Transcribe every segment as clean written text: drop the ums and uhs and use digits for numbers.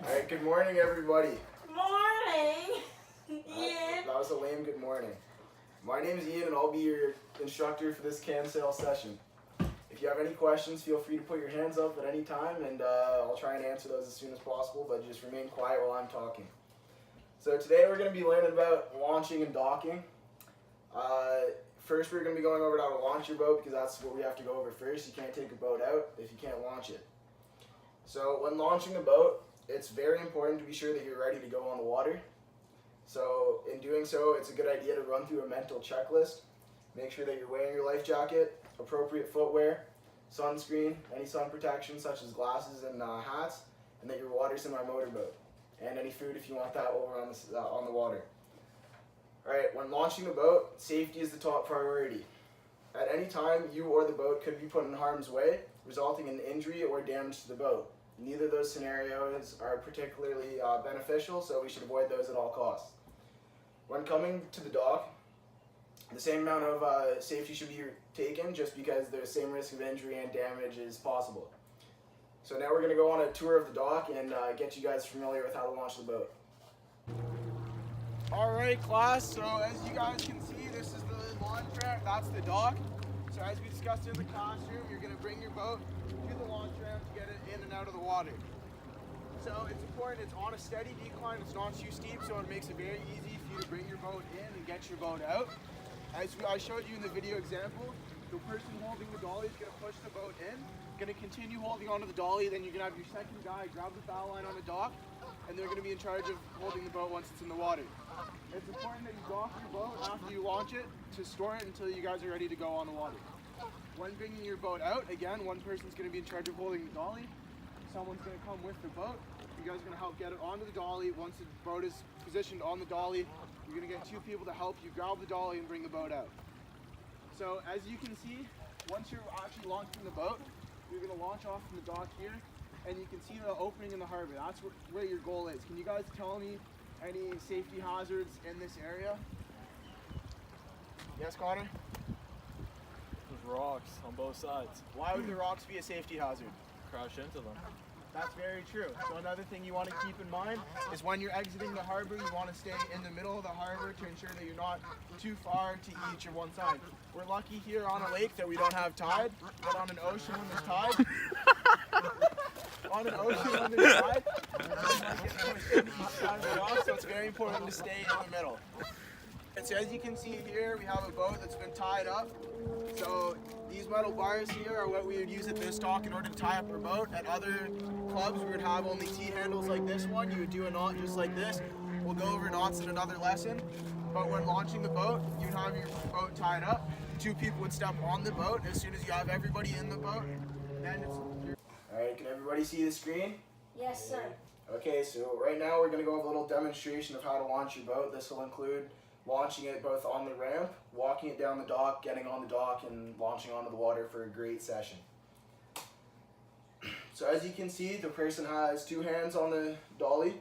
Alright, good morning everybody. Morning, Ian. That was a lame good morning. My name is Ian and I'll be your instructor for this can sale session. If you have any questions, feel free to put your hands up at any time and I'll try and answer those as soon as possible, but just remain quiet while I'm talking. So today we're going to be learning about launching and docking. First we're going to be going over how to launch your boat because that's what we have to go over first. You can't take a boat out if you can't launch it. So when launching a boat, it's very important to be sure that you're ready to go on the water. So in doing so, it's a good idea to run through a mental checklist. Make sure that you're wearing your life jacket, appropriate footwear, sunscreen, any sun protection such as glasses and hats, and that your water's in our motorboat. And any food if you want that over on the water. Alright, when launching the boat, safety is the top priority. At any time, you or the boat could be put in harm's way, resulting in injury or damage to the boat. Neither of those scenarios are particularly beneficial, so we should avoid those at all costs. When coming to the dock, the same amount of safety should be taken just because the same risk of injury and damage is possible. So now we're going to go on a tour of the dock and get you guys familiar with how to launch the boat. Alright class, so as you guys can see, this is the launch ramp, that's the dock. So as we discussed in the classroom, you're going to bring your boat to the launch ramp to get it in and out of the water. So it's important, it's on a steady decline, it's not too steep, so it makes it very easy for you to bring your boat in and get your boat out. As I showed you in the video example, the person holding the dolly is going to push the boat in, going to continue holding onto the dolly, then you're going to have your second guy grab the bow line on the dock, and they're going to be in charge of holding the boat once it's in the water. It's important that you dock your boat after you launch it to store it until you guys are ready to go on the water. When bringing your boat out, again, one person's going to be in charge of holding the dolly, someone's going to come with the boat, you guys are going to help get it onto the dolly. Once the boat is positioned on the dolly, you're going to get two people to help you grab the dolly and bring the boat out. So as you can see, once you're actually launching the boat, you're going to launch off from the dock here, and you can see the opening in the harbor. That's where your goal is. Can you guys tell me any safety hazards in this area? Yes, Connor? There's rocks on both sides. Why would the rocks be a safety hazard? Crash into them. That's very true. So another thing you want to keep in mind is when you're exiting the harbor, you want to stay in the middle of the harbor to ensure that you're not too far to each or one side. We're lucky here on a lake that we don't have tide, but on an ocean when there's tide, you might get pushed into each side of the rock, so it's very important to stay in the middle. And so as you can see here, we have a boat that's been tied up. So these metal bars here are what we would use at this dock in order to tie up our boat. At other clubs, we would have only T-handles like this one. You would do a knot just like this. We'll go over knots in another lesson. But when launching the boat, you'd have your boat tied up. Two people would step on the boat. As soon as you have everybody in the boat, then it's your... Alright, can everybody see the screen? Yes, sir. Okay, so right now we're going to go over a little demonstration of how to launch your boat. This will include launching it both on the ramp, walking it down the dock, getting on the dock, and launching onto the water for a great session. So as you can see, the person has two hands on the dolly.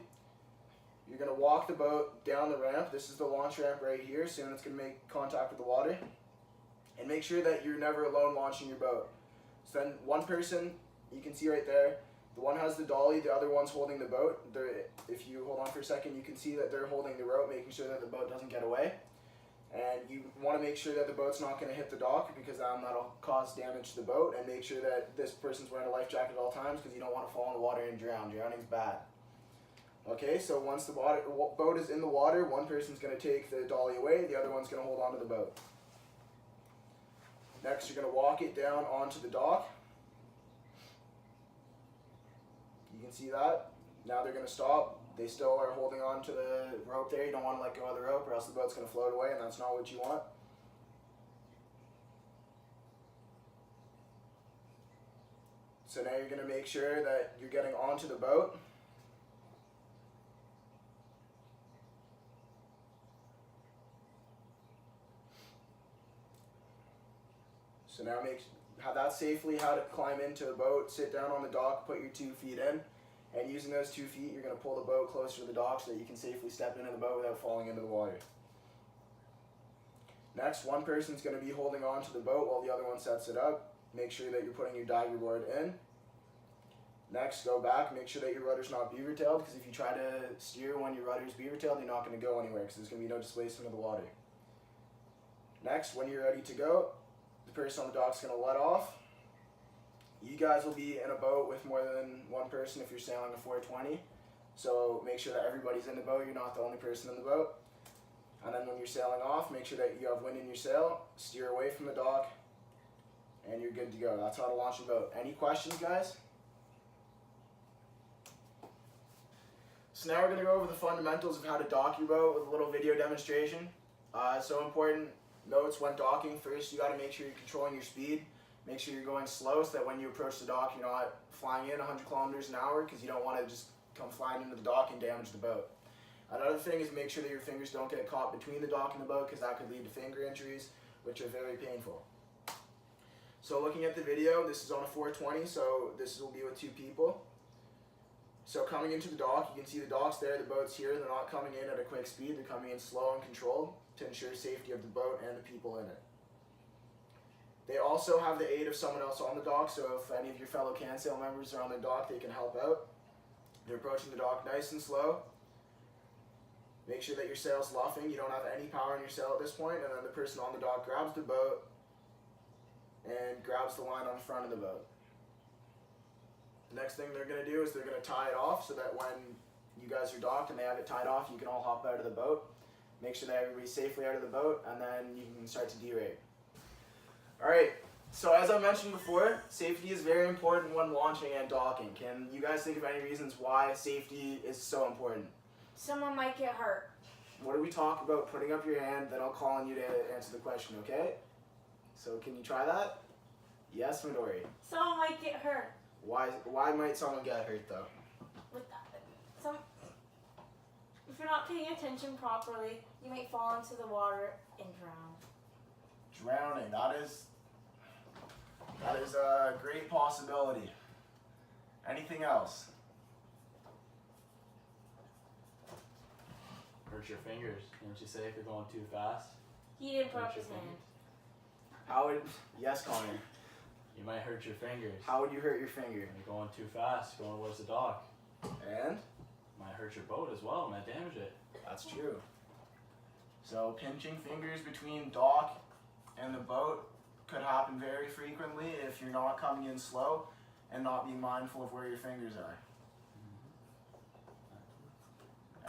You're going to walk the boat down the ramp. This is the launch ramp right here. Soon it's going to make contact with the water. And make sure that you're never alone launching your boat. So then one person, you can see right there, the one has the dolly, the other one's holding the boat. If you hold on for a second, you can see that they're holding the rope, making sure that the boat doesn't get away. And you want to make sure that the boat's not going to hit the dock because that'll cause damage to the boat. And make sure that this person's wearing a life jacket at all times because you don't want to fall in the water and drown. Drowning's bad. Okay, so once the boat is in the water, one person's going to take the dolly away, the other one's going to hold on to the boat. Next, you're going to walk it down onto the dock. You can see that. Now they're going to stop. They still are holding on to the rope there. You don't want to let go of the rope or else the boat's going to float away, and that's not what you want. So now you're going to make sure that you're getting onto the boat. So now have that safely, how to climb into a boat, sit down on the dock, put your 2 feet in, and using those 2 feet, you're going to pull the boat closer to the dock so that you can safely step into the boat without falling into the water. Next, one person's going to be holding on to the boat while the other one sets it up. Make sure that you're putting your diving board in. Next, go back, make sure that your rudder's not beaver-tailed, because if you try to steer when your rudder's beaver-tailed, you're not going to go anywhere, because there's going to be no displacement of the water. Next, when you're ready to go, the person on the dock's going to let off. You guys will be in a boat with more than one person if you're sailing a 420. So make sure that everybody's in the boat, you're not the only person in the boat. And then when you're sailing off, make sure that you have wind in your sail, steer away from the dock, and you're good to go. That's how to launch a boat. Any questions, guys? So now we're going to go over the fundamentals of how to dock your boat with a little video demonstration. So important notes when docking. First, you got to make sure you're controlling your speed. Make sure you're going slow so that when you approach the dock, you're not flying in 100 kilometers an hour, because you don't want to just come flying into the dock and damage the boat. Another thing is make sure that your fingers don't get caught between the dock and the boat, because that could lead to finger injuries, which are very painful. So looking at the video, this is on a 420, so this will be with 2 people. So coming into the dock, you can see the dock's there, the boat's here. They're not coming in at a quick speed, they're coming in slow and controlled to ensure safety of the boat and the people in it. They also have the aid of someone else on the dock, so if any of your fellow CanSail members are on the dock, they can help out. They're approaching the dock nice and slow. Make sure that your sail's luffing, you don't have any power in your sail at this point, and then the person on the dock grabs the boat and grabs the line on the front of the boat. The next thing they're going to do is they're going to tie it off so that when you guys are docked and they have it tied off, you can all hop out of the boat. Make sure that everybody's safely out of the boat, and then you can start to derate. Alright, so as I mentioned before, safety is very important when launching and docking. Can you guys think of any reasons why safety is so important? Someone might get hurt. What do we talk about? Putting up your hand, then I'll call on you to answer the question, okay? So can you try that? Yes, Midori. Someone might get hurt. Why might someone get hurt though? With that, if you're not paying attention properly, you might fall into the water and drown. Drowning, that is a great possibility. Anything else? Hurt your fingers. Didn't you say if you're going too fast? He didn't put Hurt up your his hand. fingers? How would, yes, Connor. You might hurt your fingers. How would you hurt your finger? When you're going too fast, going towards the dock. And? Might hurt your boat as well, might damage it. That's true. So pinching fingers between dock and the boat could happen very frequently if you're not coming in slow and not being mindful of where your fingers are.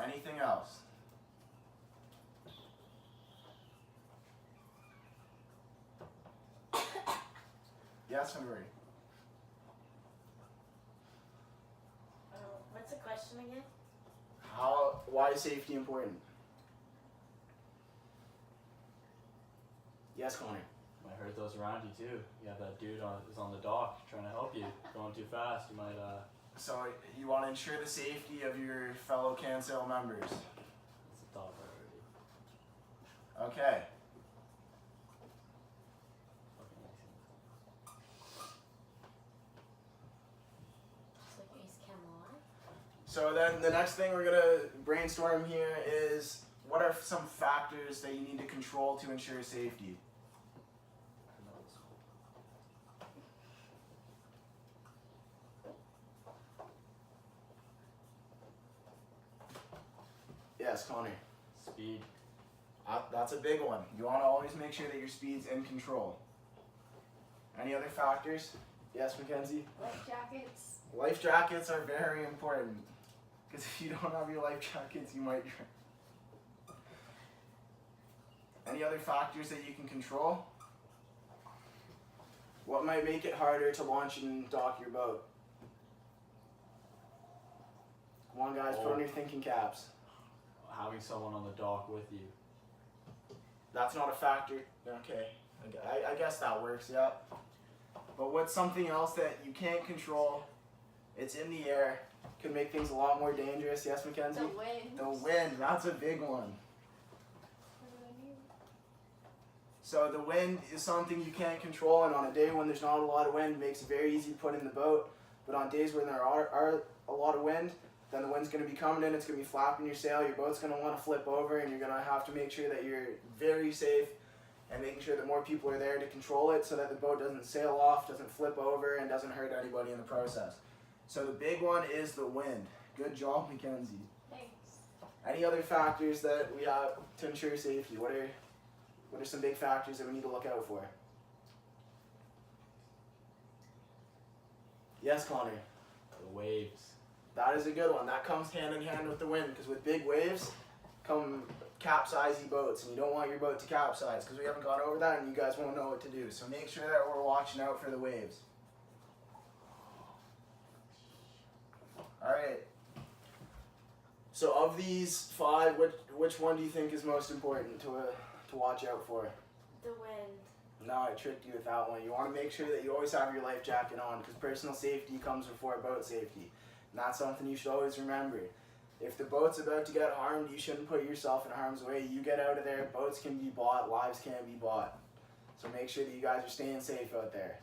Anything else? Yes, Henry. What's the question again? Why is safety important? Yes, Connor. Might hurt those around you too. You have that dude who's on the dock trying to help you. Going too fast, you might So you want to ensure the safety of your fellow CanSail members. That's a top priority. Okay. So then the next thing we're going to brainstorm here is what are some factors that you need to control to ensure safety? Yes, Connor. Speed. That's a big one. You want to always make sure that your speed's in control. Any other factors? Yes, Mackenzie? Life jackets. Life jackets are very important. Because if you don't have your life jackets, you might drown. Any other factors that you can control? What might make it harder to launch and dock your boat? Come on, guys, put on your thinking caps. Having someone on the dock with you. That's not a factor. Okay, I guess that works, yeah. But what's something else that you can't control? It's in the air. Could make things a lot more dangerous. Yes, Mackenzie? The wind. The wind, that's a big one. So the wind is something you can't control, and on a day when there's not a lot of wind, it makes it very easy to put in the boat. But on days when there are a lot of wind, then the wind's going to be coming in, it's going to be flapping your sail, your boat's going to want to flip over, and you're going to have to make sure that you're very safe and making sure that more people are there to control it so that the boat doesn't sail off, doesn't flip over, and doesn't hurt anybody in the process. So the big one is the wind. Good job, Mackenzie. Thanks. Any other factors that we have to ensure safety? What are some big factors that we need to look out for? Yes, Connor. The waves. That is a good one. That comes hand in hand with the wind, because with big waves come capsizy boats, and you don't want your boat to capsize, because we haven't gone over that and you guys won't know what to do. So make sure that we're watching out for the waves. Alright. So of these 5, which one do you think is most important to watch out for? The wind. No, I tricked you with that one. You want to make sure that you always have your life jacket on, because personal safety comes before boat safety. And that's something you should always remember. If the boat's about to get harmed, you shouldn't put yourself in harm's way. You get out of there, boats can be bought, lives can't be bought. So make sure that you guys are staying safe out there.